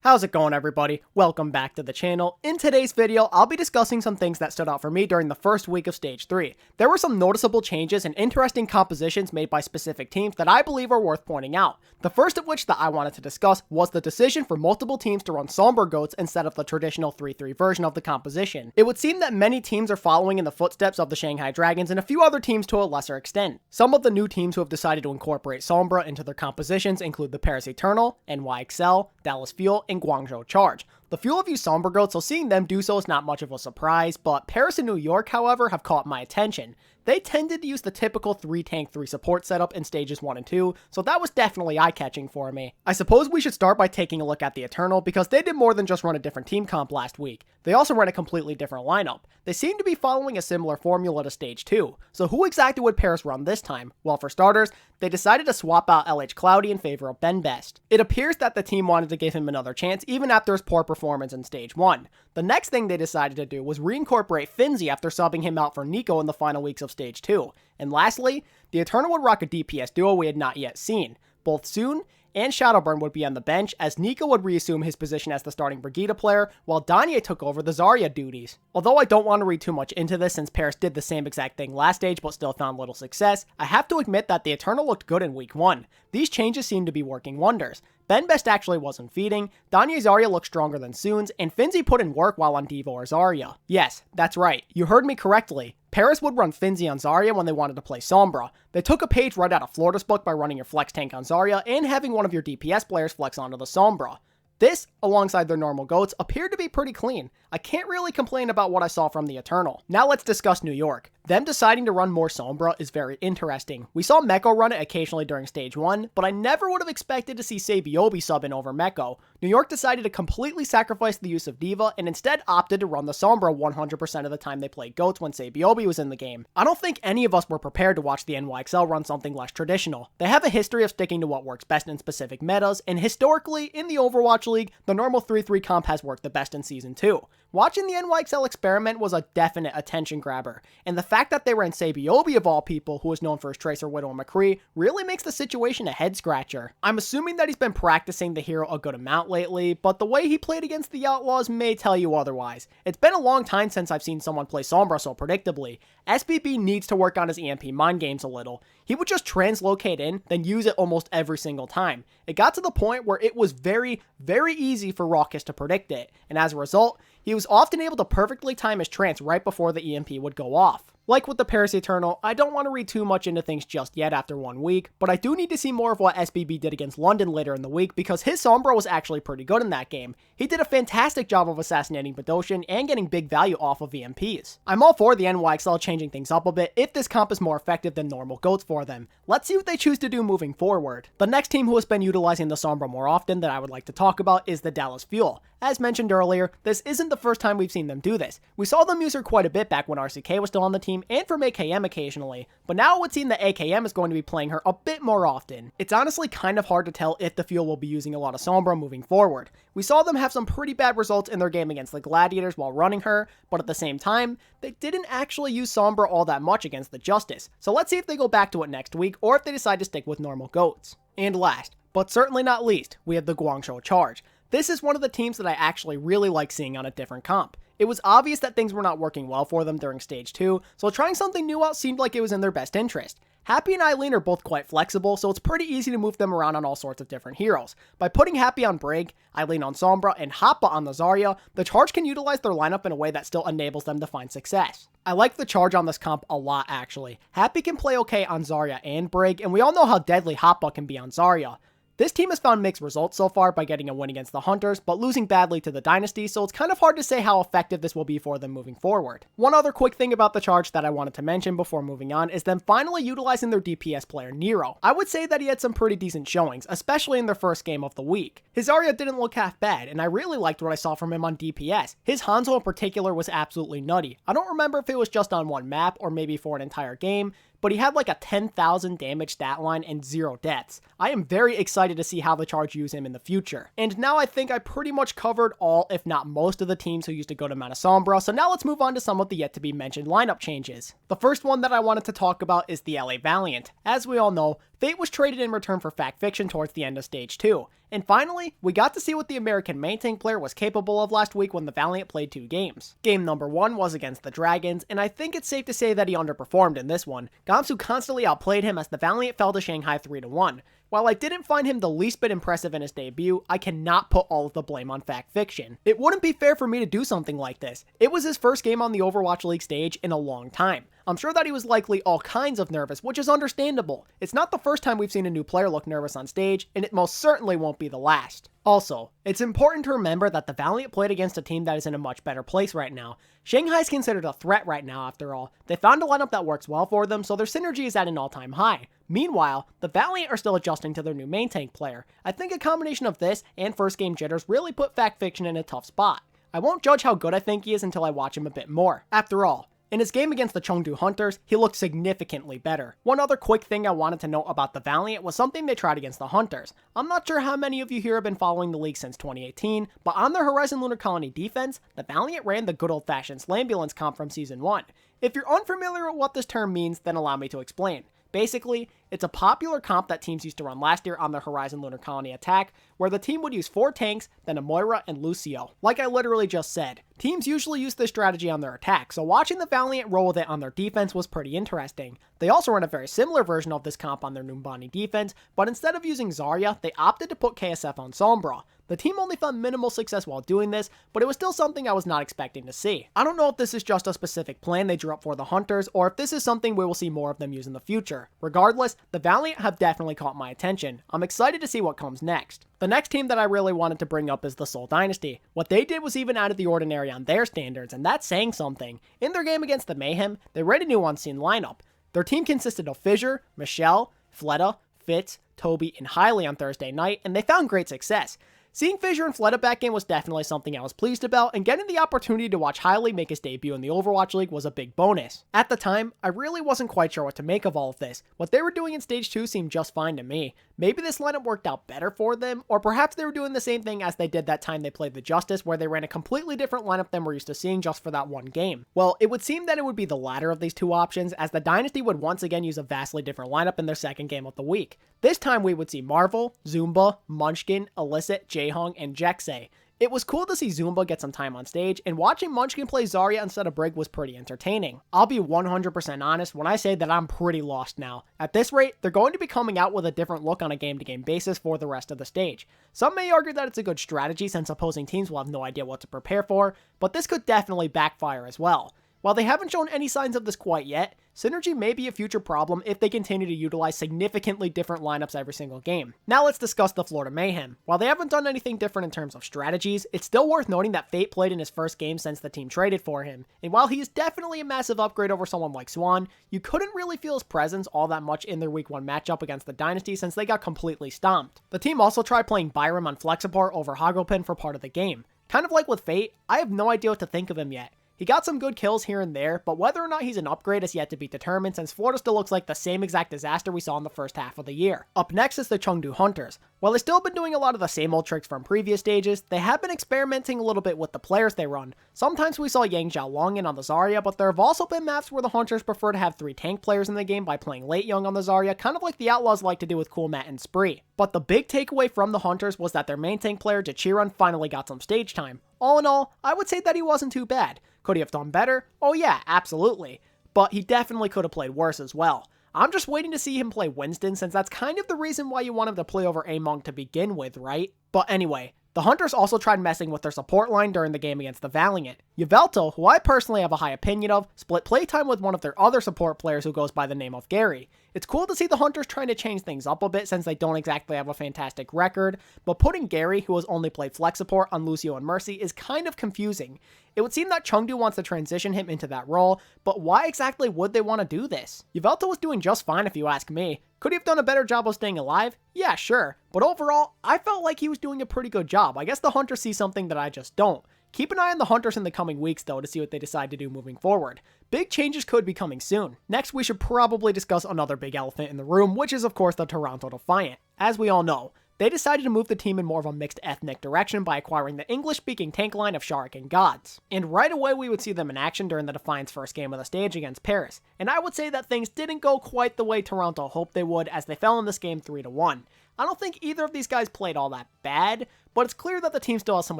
How's it going, everybody? Welcome back to the channel. In today's video, I'll be discussing some things that stood out for me during the first week of Stage 3. There were some noticeable changes and interesting compositions made by specific teams that I believe are worth pointing out. The first of which that I wanted to discuss was the decision for multiple teams to run Sombra Goats instead of the traditional 3-3 version of the composition. It would seem that many teams are following in the footsteps of the Shanghai Dragons and a few other teams to a lesser extent. Some of the new teams who have decided to incorporate Sombra into their compositions include the Paris Eternal, NYXL, Dallas Fuel, and Guangzhou Charge. The few of you Sombra Goats, so seeing them do so is not much of a surprise, but Paris and New York, however, have caught my attention. They tended to use the typical 3 tank 3 support setup in stages 1 and 2, so that was definitely eye-catching for me. I suppose we should start by taking a look at the Eternal, because they did more than just run a different team comp last week. They also ran a completely different lineup. They seem to be following a similar formula to stage 2. So who exactly would Paris run this time? Well, for starters, they decided to swap out LH Cloudy in favor of Ben Best. It appears that the team wanted to give him another chance even after his poor performance in stage 1. The next thing they decided to do was reincorporate Finzi after subbing him out for Nico in the final weeks of stage 2. And lastly, the Eternal would rock a DPS duo we had not yet seen. Both Soon and Shadowburn would be on the bench, as Nico would reassume his position as the starting Brigitte player, while Danye took over the Zarya duties. Although I don't want to read too much into this since Paris did the same exact thing last stage but still found little success, I have to admit that the Eternal looked good in week 1. These changes seem to be working wonders. Ben Best actually wasn't feeding, Danye's Zarya looked stronger than Soon's, and Finzi put in work while on Devo or Zarya. Yes, that's right, you heard me correctly. Paris would run Finzi on Zarya when they wanted to play Sombra. They took a page right out of Florida's book by running your flex tank on Zarya and having one of your DPS players flex onto the Sombra. This, alongside their normal goats, appeared to be pretty clean. I can't really complain about what I saw from the Eternal. Now let's discuss New York. Them deciding to run more Sombra is very interesting. We saw Meko run it occasionally during stage 1, but I never would have expected to see Sabiobi sub in over Meko. New York decided to completely sacrifice the use of D.Va and instead opted to run the Sombra 100% of the time they played goats when Sabiobi was in the game. I don't think any of us were prepared to watch the NYXL run something less traditional. They have a history of sticking to what works best in specific metas, and historically, in the Overwatch League, the normal 3-3 comp has worked the best in Season 2. Watching the NYXL experiment was a definite attention grabber, and the fact that they ran Sabiobi of all people, who is known for his Tracer, Widow, and McCree, really makes the situation a head-scratcher. I'm assuming that he's been practicing the hero a good amount lately, but the way he played against the Outlaws may tell you otherwise. It's been a long time since I've seen someone play Sombra so predictably. SBB needs to work on his EMP mind games a little. He would just translocate in, then use it almost every single time. It got to the point where it was very, very easy for Raucus to predict it, and as a result, he was often able to perfectly time his trance right before the EMP would go off. Like with the Paris Eternal, I don't want to read too much into things just yet after 1 week, but I do need to see more of what SBB did against London later in the week because his Sombra was actually pretty good in that game. He did a fantastic job of assassinating Badoshan and getting big value off of EMPs. I'm all for the NYXL changing things up a bit if this comp is more effective than normal goats for them. Let's see what they choose to do moving forward. The next team who has been utilizing the Sombra more often that I would like to talk about is the Dallas Fuel. As mentioned earlier, this isn't the first time we've seen them do this. We saw them use her quite a bit back when RCK was still on the team and from AKM occasionally, but now it would seem that AKM is going to be playing her a bit more often. It's honestly kind of hard to tell if the Fuel will be using a lot of Sombra moving forward. We saw them have some pretty bad results in their game against the Gladiators while running her, but at the same time, they didn't actually use Sombra all that much against the Justice, so let's see if they go back to it next week or if they decide to stick with normal goats. And last, but certainly not least, we have the Guangzhou Charge. This is one of the teams that I actually really like seeing on a different comp. It was obvious that things were not working well for them during stage 2, so trying something new out seemed like it was in their best interest. Happy and Eileen are both quite flexible, so it's pretty easy to move them around on all sorts of different heroes. By putting Happy on Brig, Eileen on Sombra, and Hoppa on the Zarya, the Charge can utilize their lineup in a way that still enables them to find success. I like the Charge on this comp a lot actually. Happy can play okay on Zarya and Brig, and we all know how deadly Hoppa can be on Zarya. This team has found mixed results so far by getting a win against the Hunters, but losing badly to the Dynasty, so it's kind of hard to say how effective this will be for them moving forward. One other quick thing about the Charge that I wanted to mention before moving on is them finally utilizing their DPS player Nero. I would say that he had some pretty decent showings, especially in their first game of the week. His Zarya didn't look half bad, and I really liked what I saw from him on DPS. His Hanzo in particular was absolutely nutty. I don't remember if it was just on one map or maybe for an entire game, but he had like a 10,000 damage stat line and 0 deaths. I am very excited to see how the Charge use him in the future. And now I think I pretty much covered all, if not most, of the teams who used to go to Mount Sombra, so now let's move on to some of the yet to be mentioned lineup changes. The first one that I wanted to talk about is the LA Valiant. As we all know, Fate was traded in return for Fact Fiction towards the end of Stage 2, And finally, we got to see what the American main tank player was capable of last week when the Valiant played 2 games. Game number 1 was against the Dragons, and I think it's safe to say that he underperformed in this one. Guangzhou constantly outplayed him as the Valiant fell to Shanghai 3-1. While I didn't find him the least bit impressive in his debut, I cannot put all of the blame on Fact Fiction. It wouldn't be fair for me to do something like this. It was his first game on the Overwatch League stage in a long time. I'm sure that he was likely all kinds of nervous, which is understandable. It's not the first time we've seen a new player look nervous on stage, and it most certainly won't be the last. Also, it's important to remember that the Valiant played against a team that is in a much better place right now. Shanghai is considered a threat right now after all. They found a lineup that works well for them, so their synergy is at an all-time high. Meanwhile, the Valiant are still adjusting to their new main tank player. I think a combination of this and first game jitters really put Fact Fiction in a tough spot. I won't judge how good I think he is until I watch him a bit more. After all, in his game against the Chengdu Hunters, he looked significantly better. One other quick thing I wanted to note about the Valiant was something they tried against the Hunters. I'm not sure how many of you here have been following the league since 2018, but on their Horizon Lunar Colony defense, the Valiant ran the good old-fashioned Slambulance comp from Season 1. If you're unfamiliar with what this term means, then allow me to explain. Basically, it's a popular comp that teams used to run last year on their Horizon Lunar Colony attack, where the team would use 4 tanks, then a Moira and Lucio. Like I literally just said, teams usually use this strategy on their attack, so watching the Valiant roll with it on their defense was pretty interesting. They also run a very similar version of this comp on their Numbani defense, but instead of using Zarya, they opted to put KSF on Sombra. The team only found minimal success while doing this, but it was still something I was not expecting to see. I don't know if this is just a specific plan they drew up for the Hunters, or if this is something we will see more of them use in the future. Regardless, the Valiant have definitely caught my attention. I'm excited to see what comes next. The next team that I really wanted to bring up is the Seoul Dynasty. What they did was even out of the ordinary on their standards, and that's saying something. In their game against the Mayhem, they ran a new on-scene lineup. Their team consisted of Fissure, Michelle, Fleta, Fitz, Toby, and Hailey on Thursday night, and they found great success. Seeing Fissure and Fleta back in was definitely something I was pleased about, and getting the opportunity to watch Hailey make his debut in the Overwatch League was a big bonus. At the time, I really wasn't quite sure what to make of all of this. What they were doing in Stage 2 seemed just fine to me. Maybe this lineup worked out better for them, or perhaps they were doing the same thing as they did that time they played the Justice, where they ran a completely different lineup than we're used to seeing just for that one game. Well, it would seem that it would be the latter of these two options, as the Dynasty would once again use a vastly different lineup in their second game of the week. This time we would see Marvel, Zumba, Munchkin, Illicit, Jaehong, and Jexay. It was cool to see Zumba get some time on stage, and watching Munchkin play Zarya instead of Brig was pretty entertaining. I'll be 100% honest when I say that I'm pretty lost now. At this rate, they're going to be coming out with a different look on a game-to-game basis for the rest of the stage. Some may argue that it's a good strategy since opposing teams will have no idea what to prepare for, but this could definitely backfire as well. While they haven't shown any signs of this quite yet, synergy may be a future problem if they continue to utilize significantly different lineups every single game. Now let's discuss the Florida Mayhem. While they haven't done anything different in terms of strategies, it's still worth noting that Fate played in his first game since the team traded for him, and while he is definitely a massive upgrade over someone like Swan, you couldn't really feel his presence all that much in their week 1 matchup against the Dynasty since they got completely stomped. The team also tried playing Byram on Flexiport over Hogopin for part of the game. Kind of like with Fate, I have no idea what to think of him yet. He got some good kills here and there, but whether or not he's an upgrade is yet to be determined since Florida still looks like the same exact disaster we saw in the first half of the year. Up next is the Chengdu Hunters. While they've still been doing a lot of the same old tricks from previous stages, they have been experimenting a little bit with the players they run. Sometimes we saw Yang Xiaolong in on the Zarya, but there have also been maps where the Hunters prefer to have 3 tank players in the game by playing Late Young on the Zarya, kind of like the Outlaws like to do with Cool Matt and Spree. But the big takeaway from the Hunters was that their main tank player, Jachiran, finally got some stage time. All in all, I would say that he wasn't too bad. Could he have done better? Oh yeah, absolutely. But he definitely could have played worse as well. I'm just waiting to see him play Winston since that's kind of the reason why you want him to play over Among to begin with, right? But anyway, the Hunters also tried messing with their support line during the game against the Valiant. Yveltal, who I personally have a high opinion of, split playtime with one of their other support players who goes by the name of Gary. It's cool to see the Hunters trying to change things up a bit since they don't exactly have a fantastic record, but putting Gary, who has only played flex support on Lucio and Mercy, is kind of confusing. It would seem that Chengdu wants to transition him into that role, but why exactly would they want to do this? Yveltal was doing just fine if you ask me. Could he have done a better job of staying alive? Yeah, sure. But overall, I felt like he was doing a pretty good job. I guess the Hunters see something that I just don't. Keep an eye on the Hunters in the coming weeks though to see what they decide to do moving forward. Big changes could be coming soon. Next, we should probably discuss another big elephant in the room, which is of course the Toronto Defiant. As we all know, they decided to move the team in more of a mixed ethnic direction by acquiring the English-speaking tank line of Sharik and Gods. And right away we would see them in action during the Defiant's first game of the stage against Paris. And I would say that things didn't go quite the way Toronto hoped they would as they fell in this game 3-1. I don't think either of these guys played all that bad, but it's clear that the team still has some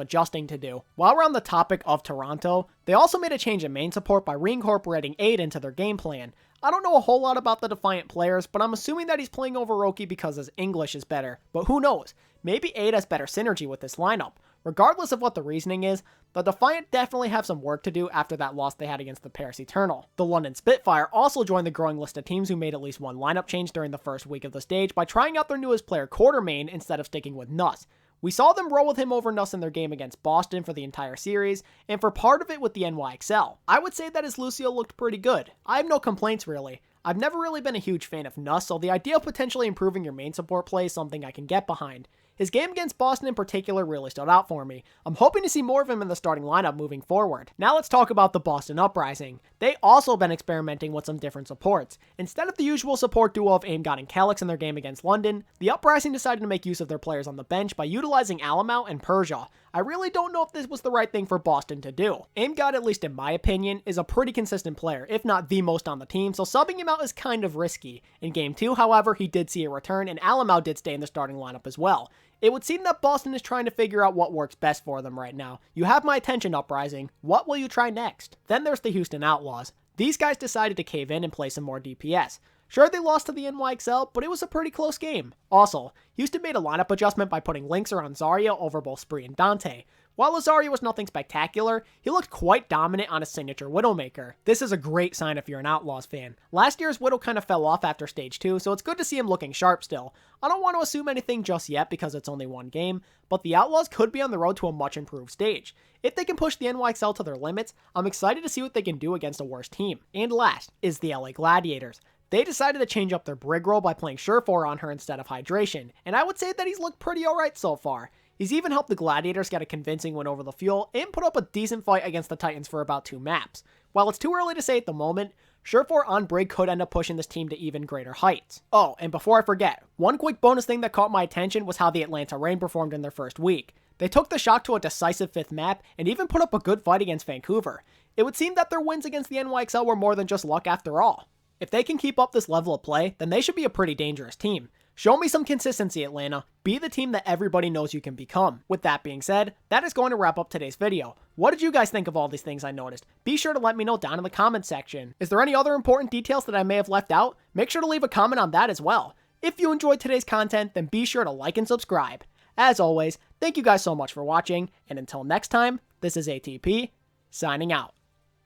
adjusting to do. While we're on the topic of Toronto, they also made a change in main support by reincorporating Aid into their game plan. I don't know a whole lot about the Defiant players, but I'm assuming that he's playing over Roki because his English is better, but who knows? Maybe Aid has better synergy with this lineup. Regardless of what the reasoning is, the Defiant definitely have some work to do after that loss they had against the Paris Eternal. The London Spitfire also joined the growing list of teams who made at least one lineup change during the first week of the stage by trying out their newest player Quartermain instead of sticking with Nuss. We saw them roll with him over Nuss in their game against Boston for the entire series, and for part of it with the NYXL. I would say that his Lucio looked pretty good. I have no complaints really. I've never really been a huge fan of Nuss, so the idea of potentially improving your main support play is something I can get behind. His game against Boston in particular really stood out for me. I'm hoping to see more of him in the starting lineup moving forward. Now let's talk about the Boston Uprising. They also been experimenting with some different supports. Instead of the usual support duo of AimGod and Calyx in their game against London, the Uprising decided to make use of their players on the bench by utilizing Alamau and Persia. I really don't know if this was the right thing for Boston to do. AimGod, at least in my opinion, is a pretty consistent player, if not the most on the team, so subbing him out is kind of risky. In Game 2, however, he did see a return, and Alamau did stay in the starting lineup as well. It would seem that Boston is trying to figure out what works best for them right now. You have my attention, Uprising. What will you try next? Then there's the Houston Outlaws. These guys decided to cave in and play some more DPS. Sure, they lost to the NYXL, but it was a pretty close game. Also, Houston made a lineup adjustment by putting Linkser on Zarya over both Spree and Dante. While Zarya was nothing spectacular, he looked quite dominant on his signature Widowmaker. This is a great sign if you're an Outlaws fan. Last year's Widow kind of fell off after Stage 2, so it's good to see him looking sharp still. I don't want to assume anything just yet because it's only one game, but the Outlaws could be on the road to a much improved stage. If they can push the NYXL to their limits, I'm excited to see what they can do against a worse team. And last is the LA Gladiators. They decided to change up their Brig role by playing Surefour on her instead of Hydration, and I would say that he's looked pretty alright so far. He's even helped the Gladiators get a convincing win over the Fuel and put up a decent fight against the Titans for about 2 maps. While it's too early to say at the moment, Surefour on Brig could end up pushing this team to even greater heights. Oh, and before I forget, one quick bonus thing that caught my attention was how the Atlanta Reign performed in their first week. They took the shock to a decisive 5th map and even put up a good fight against Vancouver. It would seem that their wins against the NYXL were more than just luck after all. If they can keep up this level of play, then they should be a pretty dangerous team. Show me some consistency, Atlanta. Be the team that everybody knows you can become. With that being said, that is going to wrap up today's video. What did you guys think of all these things I noticed? Be sure to let me know down in the comment section. Is there any other important details that I may have left out? Make sure to leave a comment on that as well. If you enjoyed today's content, then be sure to like and subscribe. As always, thank you guys so much for watching, and until next time, this is ATP, signing out.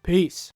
Peace.